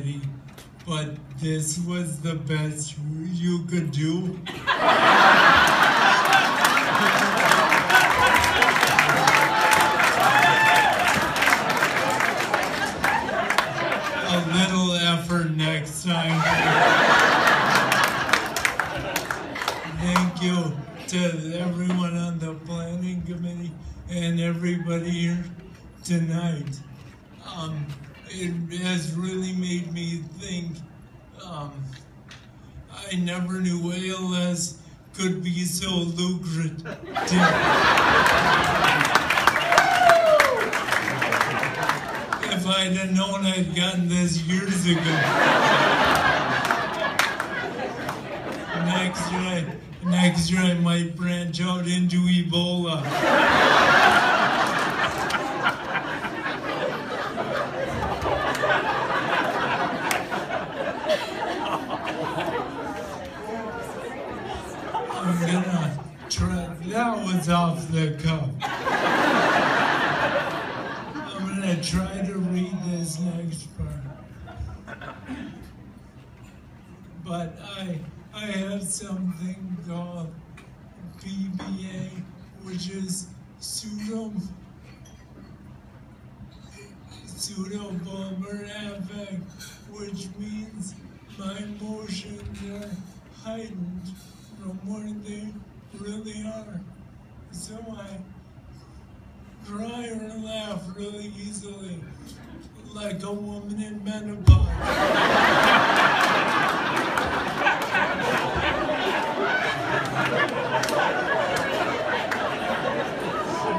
already, but this was the best you could do. A little effort next time. Thank you to everyone on the planning committee and everybody here tonight. It has really made me think. I never knew ALS could be so lucrative. If I'd have known I'd gotten this years ago. Next year I might branch out into Ebola. I'm gonna try, that was off the cuff. I'm gonna try to read this next part. But I have something called PBA, which is pseudobulbar affect, which means my emotions are heightened from what they really are. So I cry or laugh really easily, like a woman in menopause.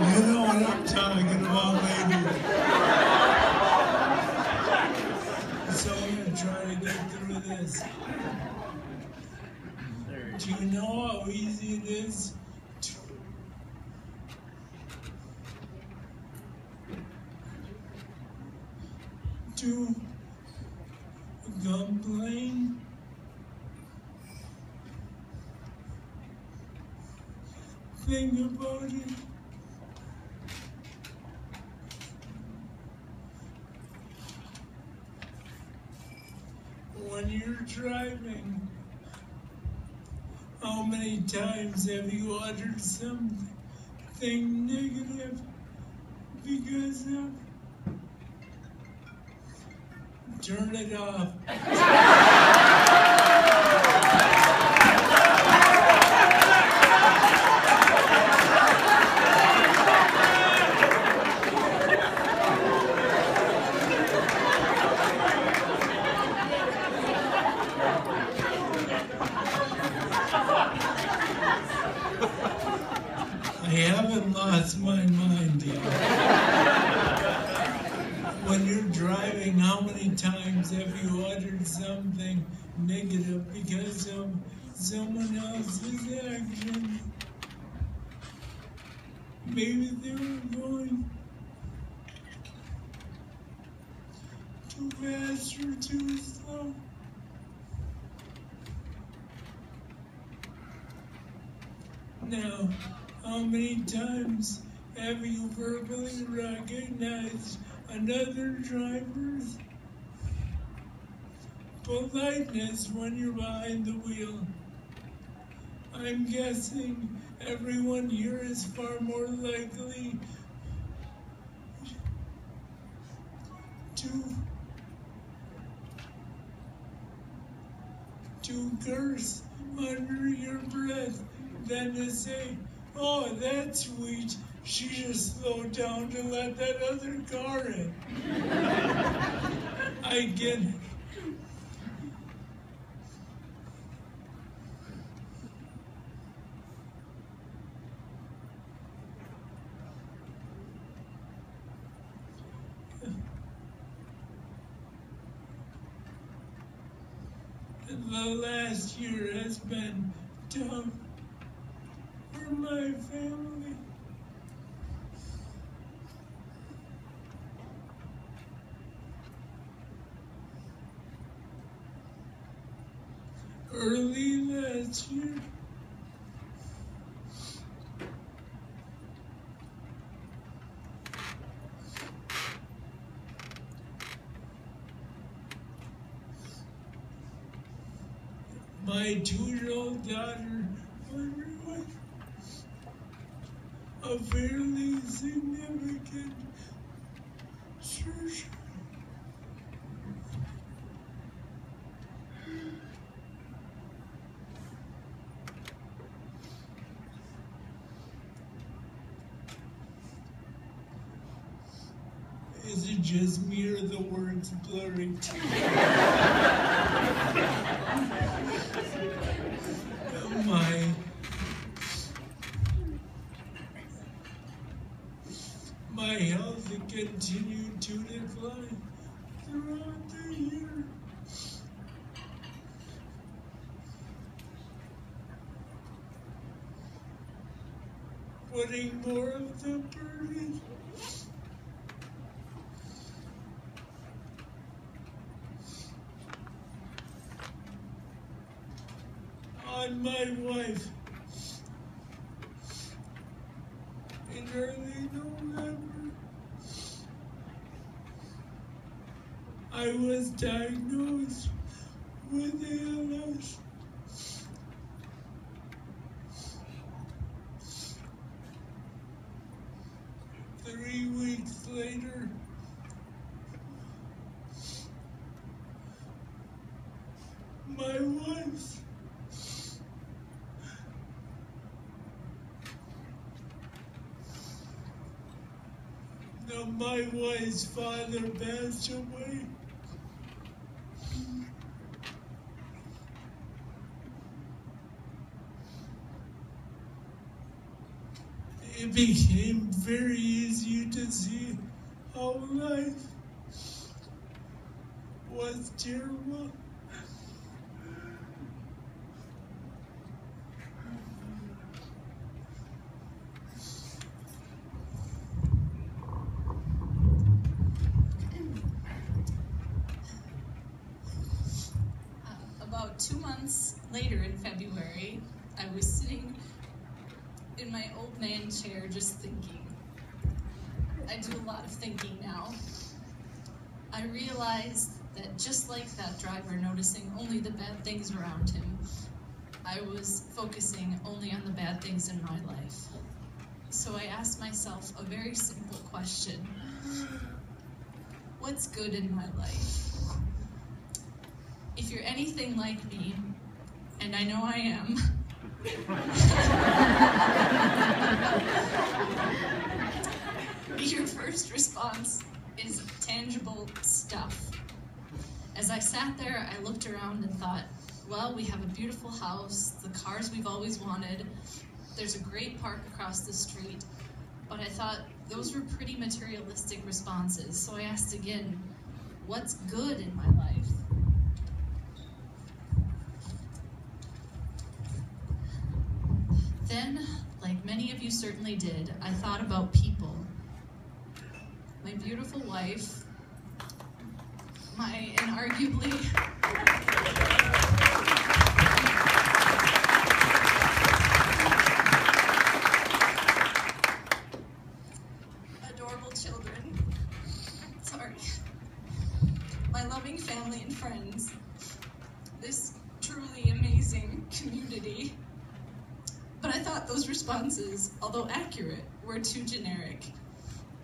You know what I'm talking about, ladies. So I'm gonna try to get through this. Do you know how easy it is to complain? Think about it. When you're driving, how many times have you uttered something negative because of? Turn it off. I haven't lost my mind yet. When you're driving, how many times have you uttered something negative because of someone else's action? Maybe they were going too fast or too slow. Now, how many times have you verbally recognized another driver's politeness when you're behind the wheel? I'm guessing everyone here is far more likely to curse under your breath than to say, "Oh, that's sweet. She just slowed down to let that other car in." I get it. The last year has been tough for my family. Early last year, my 2-year-old daughter, a fairly significant surgery. Is it just me or the words blurring? My health continued to decline throughout the year. Putting more of the burden on my wife. In early November, I was diagnosed with ALS. Three weeks later, my wife my wife's father passed away. It became very easy to see how life was terrible. About 2 months later in February, I was sitting in my old man chair just thinking. I do a lot of thinking now. I realized that just like that driver noticing only the bad things around him, I was focusing only on the bad things in my life. So I asked myself a very simple question. What's good in my life? If you're anything like me, and I know I am, your first response is tangible stuff. As I sat there, I looked around and thought, well, we have a beautiful house, the cars we've always wanted, there's a great park across the street, but I thought those were pretty materialistic responses. So I asked again, what's good in my life? Then, like many of you certainly did, I thought about people. My beautiful wife, my inarguably adorable children, my loving family and friends, this truly amazing community. But I thought those responses, although accurate, were too generic.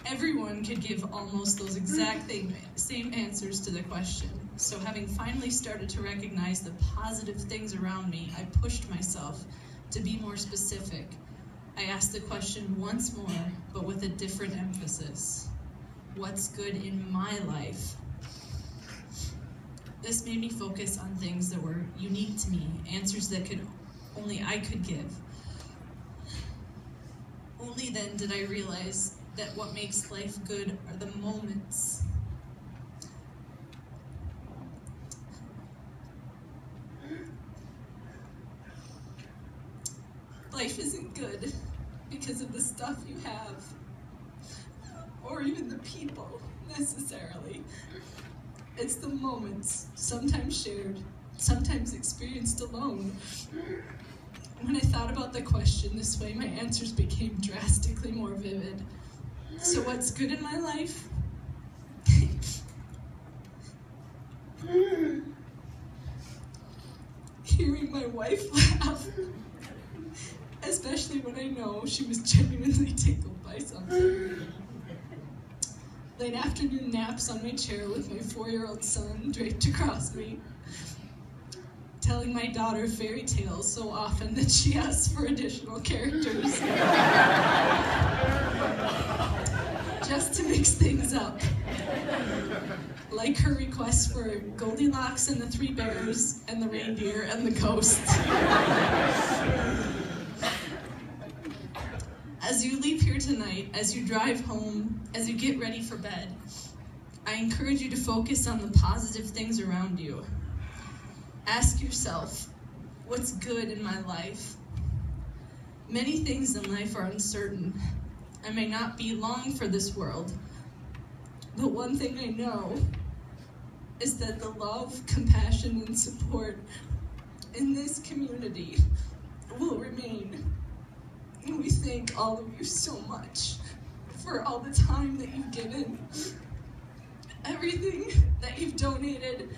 Everyone could give almost those exact same answers to the question. So having finally started to recognize the positive things around me, I pushed myself to be more specific. I asked the question once more, but with a different emphasis. What's good in my life? This made me focus on things that were unique to me, answers that only I could give. Only then did I realize that what makes life good are the moments. Life isn't good because of the stuff you have, or even the people, necessarily. It's the moments, sometimes shared, sometimes experienced alone. When I thought about the question this way, my answers became drastically more vivid. So what's good in my life? hearing my wife laugh, especially when I know she was genuinely tickled by something. Late afternoon naps on my chair with my 4-year-old son draped across me, telling my daughter fairy tales so often that she asks for additional characters. Just to mix things up. Like her request for Goldilocks and the 3 Bears and the reindeer and the ghost. As you leave here tonight, as you drive home, as you get ready for bed, I encourage you to focus on the positive things around you. Ask yourself, what's good in my life? Many things in life are uncertain. I may not be long for this world, but one thing I know is that the love, compassion, and support in this community will remain. And we thank all of you so much for all the time that you've given, everything that you've donated,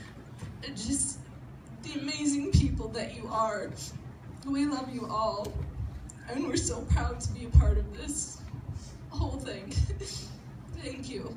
and just the amazing people that you are. We love you all, and we're so proud to be a part of this whole thing. Thank you.